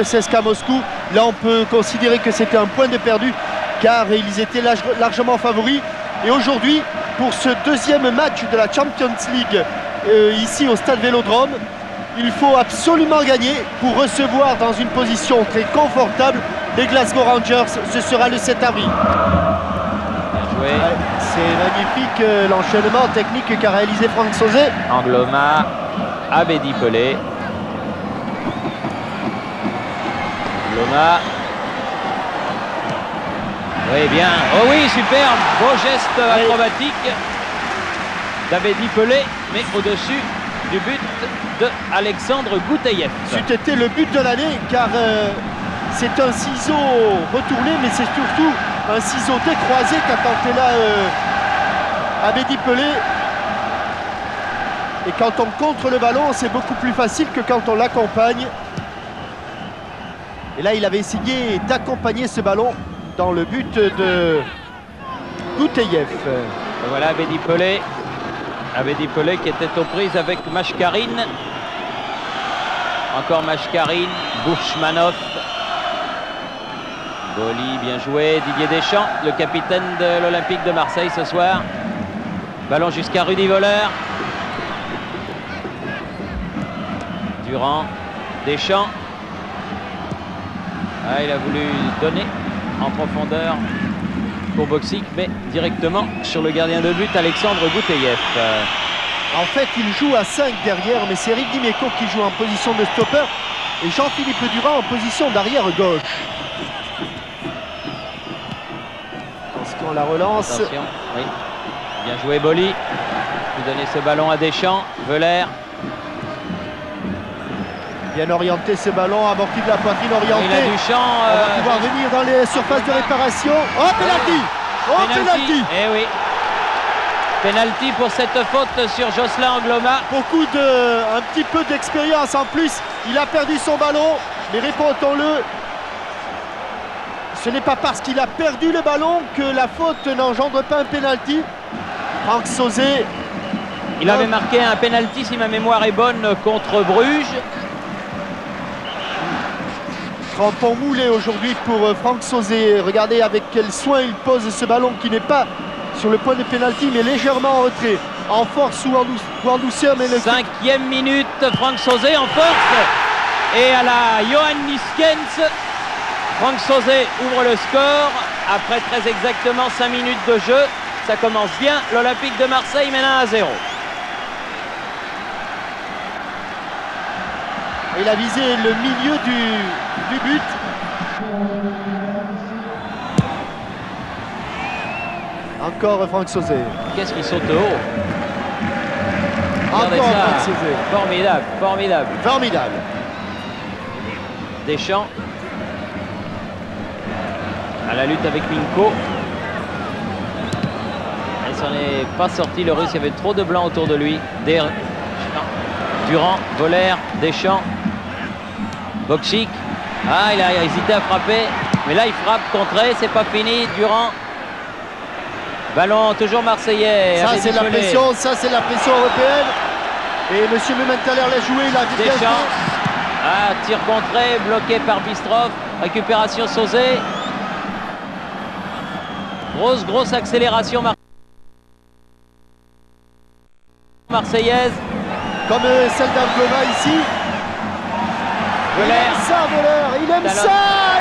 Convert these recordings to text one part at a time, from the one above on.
CSKA Moscou. Là, on peut considérer que c'était un point de perdu car ils étaient largement favoris. Et aujourd'hui, pour ce deuxième match de la Champions League ici au Stade Vélodrome, il faut absolument gagner pour recevoir dans une position très confortable les Glasgow Rangers. Ce sera le 7 avril. Bien joué. Ouais, c'est magnifique l'enchaînement technique qu'a réalisé Franck Sauzet. Angloma, Abedi Pelé. Angloma. Oui, bien. Oh oui, superbe. Beau geste acrobatique d'Abedi Pelé, mais au-dessus du but de Alexandre Gouteyev. C'était le but de l'année car c'est un ciseau retourné, mais c'est surtout un ciseau décroisé qu'a tenté là Abedi Pelé. Et quand on contre le ballon, c'est beaucoup plus facile que quand on l'accompagne. Et là, il avait essayé d'accompagner ce ballon dans le but de Gouteyev. Et voilà Abedi Pelé. Abedi Pelé qui était aux prises avec Machkarine. Encore Machkarine, Bouchmanov. Boli, bien joué. Didier Deschamps, le capitaine de l'Olympique de Marseille ce soir. Ballon jusqu'à Rudy Voller. Durand, Deschamps. Ah, il a voulu donner en profondeur pour Boxic, mais directement sur le gardien de but, Alexandre Gouteyev. En fait, il joue à 5 derrière, mais c'est Eric Dimeco qui joue en position de stopper et Jean-Philippe Durand en position d'arrière gauche. Attention à la relance. Attention, oui. Bien joué Boli. Il donner ce ballon à Deschamps. Veller. Bien orienté ce ballon, amorti de la poitrine orientée. Il a du champ. On va pouvoir venir dans les surfaces de réparation. Oh, penalty! Oh, penalty! Eh oui. Penalty pour cette faute sur Jocelyn Angloma. Un petit peu d'expérience en plus. Il a perdu son ballon, mais répondons-le. Ce n'est pas parce qu'il a perdu le ballon que la faute n'engendre pas un penalty. Franck Sauzet. Il avait marqué un penalty, si ma mémoire est bonne, contre Bruges. Crampon moulé aujourd'hui pour Franck Sauzet. Regardez avec quel soin il pose ce ballon qui n'est pas sur le point de pénalty mais légèrement en retrait. En force ou en douceur. Mais le 5e minute, Franck Sauzet en force. Et à la Johan Niskens, Franck Sauzet ouvre le score. Après très exactement 5 minutes de jeu, ça commence bien. L'Olympique de Marseille mène 1-0. Il a visé le milieu du but. Encore Franck Sauzet. Qu'est-ce qu'il saute haut? Encore Regardez ça. Franck Sauzet. Formidable, formidable. Formidable. Deschamps. À la lutte avec Minko. Il s'en est pas sorti le Russe, il y avait trop de blanc autour de lui. Durand, Voller, Deschamps. Boxic. Ah, il a hésité à frapper. Mais là, il frappe, contré, c'est pas fini. Durand. Ballon toujours marseillais. Ça, c'est la pression, ça, c'est la pression européenne. Et M. Mumenthaler l'a joué, il a vu Deschamps. Ah, tir contré, bloqué par Bistrov. Récupération Sauzet. Grosse accélération marseillaise. Comme celle d'Angloma ici. Voller. Il aime ça, Voller. Il aime ça.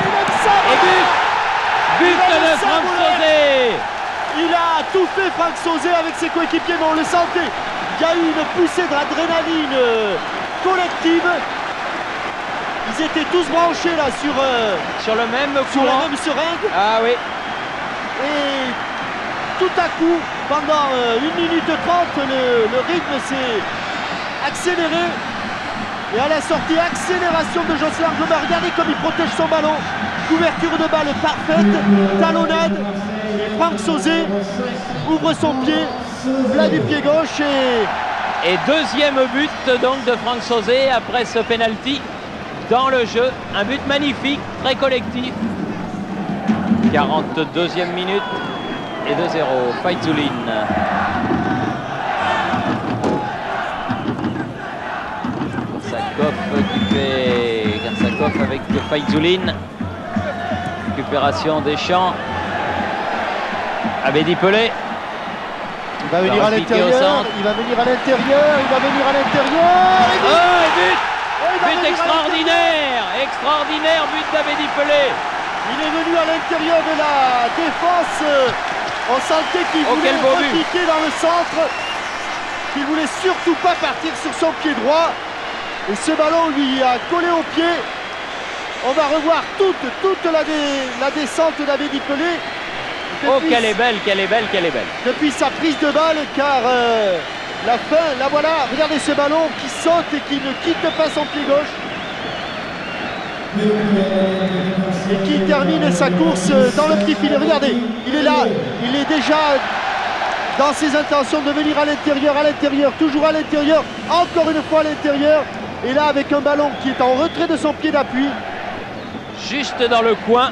Il aime ça. Et but de Franck Sauzet. Il a tout fait, Franck Sauzet, avec ses coéquipiers, mais on le sentait. Il y a eu une poussée d'adrénaline collective. Ils étaient tous branchés là sur le même sur la courant. même seringue. Ah oui. Et tout à coup, pendant 1 minute 30, le rythme s'est accéléré. Et à la sortie, accélération de Jocelyn Angloma. Regardez comme il protège son ballon. Couverture de balle parfaite, talonnade. Et Franck Sauzet ouvre son pied, plat du pied gauche. Et deuxième but donc de Franck Sauzet après ce penalty dans le jeu. Un but magnifique, très collectif. 42e minute et 2-0. Faizullin. Sakov qui fait Volkov avec Faizoulin. Récupération Deschamps. Abedi Pelé. Il va venir à l'intérieur. Il va venir à l'intérieur. Il va venir à l'intérieur. Oh, et but! But extraordinaire! Extraordinaire but d'Abedi Pelé. Il est venu à l'intérieur de la défense. On sentait qu'il voulait repiquer dans le centre. Qu'il voulait surtout pas partir sur son pied droit. Et ce ballon lui a collé au pied. On va revoir toute la descente d'Abedi Pelé. Oh, qu'elle est belle, qu'elle est belle, qu'elle est belle. Depuis sa prise de balle, car la fin, là voilà, regardez ce ballon qui saute et qui ne quitte pas son pied gauche. Et qui termine sa course dans le petit filet. Regardez, il est là, il est déjà dans ses intentions de venir à l'intérieur, toujours à l'intérieur, encore une fois à l'intérieur. Et là, avec un ballon qui est en retrait de son pied d'appui. Juste dans le coin,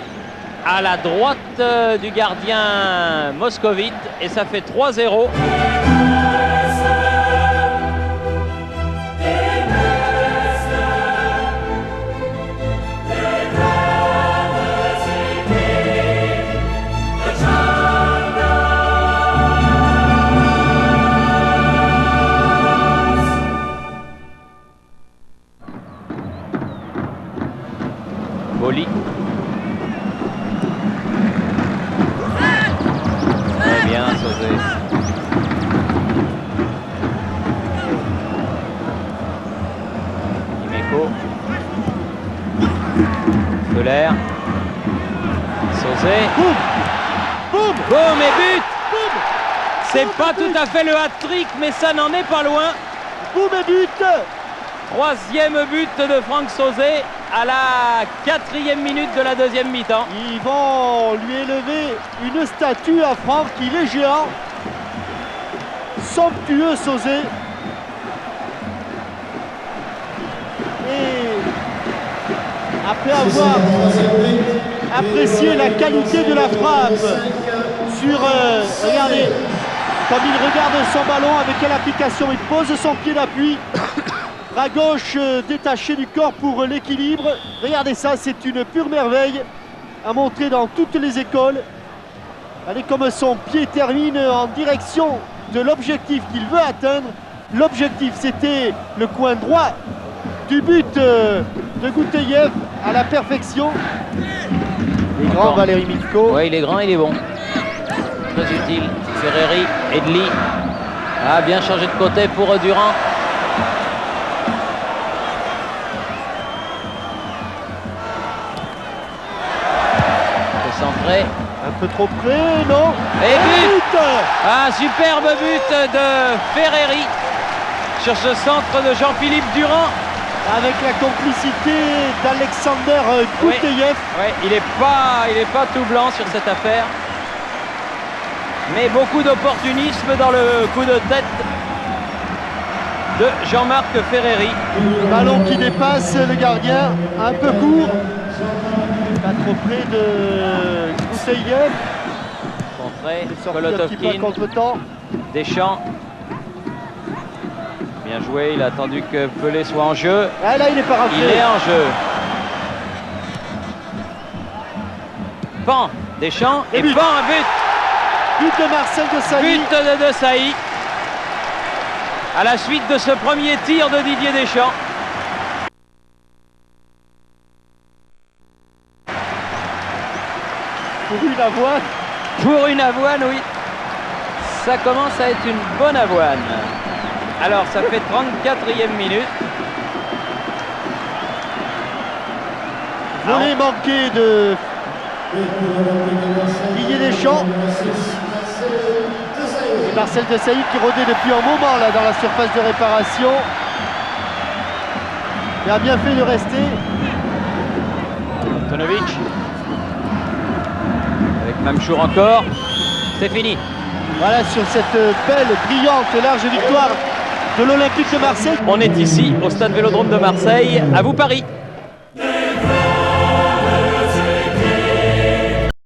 à la droite du gardien moscovite. Et ça fait 3-0. Boli. Très bien, Sauzé. Imeco. Feller. Sauzé. Boum, boum, Boum et but. boum. C'est pas tout à fait le hat-trick, mais ça n'en est pas loin. Boum et but. Troisième but de Franck Sauzé à la 4e minute de la deuxième mi-temps. Ils vont lui élever une statue à Franck, il est géant. Somptueux Sauzé. Et après avoir apprécié la qualité de la frappe sur, regardez, comme il regarde son ballon, avec quelle application il pose son pied d'appui. Bras gauche détaché du corps pour l'équilibre. Regardez ça, c'est une pure merveille à montrer dans toutes les écoles. Regardez comme son pied termine en direction de l'objectif qu'il veut atteindre. L'objectif, c'était le coin droit du but de Gouteyev à la perfection. Il est grand, Valérie Milko. Oui, il est grand, il est bon. Très utile. Ferreri, Edli. Ah, bien changé de côté pour Durand. Centré. Un peu trop près, non? Et but! Un superbe but de Ferreri sur ce centre de Jean-Philippe Durand. Avec la complicité d'Alexander Gouteyev. Ouais, il est pas tout blanc sur cette affaire. Mais beaucoup d'opportunisme dans le coup de tête de Jean-Marc Ferreri. Ballon qui dépasse le gardien, un peu court. Pas trop près de Gouteyev. Contré, Kolotovkin, contre-temps. Deschamps. Bien joué, il a attendu que Pelé soit en jeu. Ah, là, il est pas rentré. Il est en jeu. Pan, Deschamps, et Pan, un but. But de Marcel Desailly. But de Desailly. À la suite de ce premier tir de Didier Deschamps. Pour une avoine. Pour une avoine, oui. Ça commence à être une bonne avoine. Alors, ça fait 34e minute. Volet manqué de Didier Deschamps. Et Marcel Desailly qui rôdait depuis un moment là dans la surface de réparation. Il a bien fait de rester. Antonovic. Avec Mamchour encore. C'est fini. Voilà, sur cette belle, brillante, large victoire de l'Olympique de Marseille. On est ici au stade Vélodrome de Marseille. À vous Paris.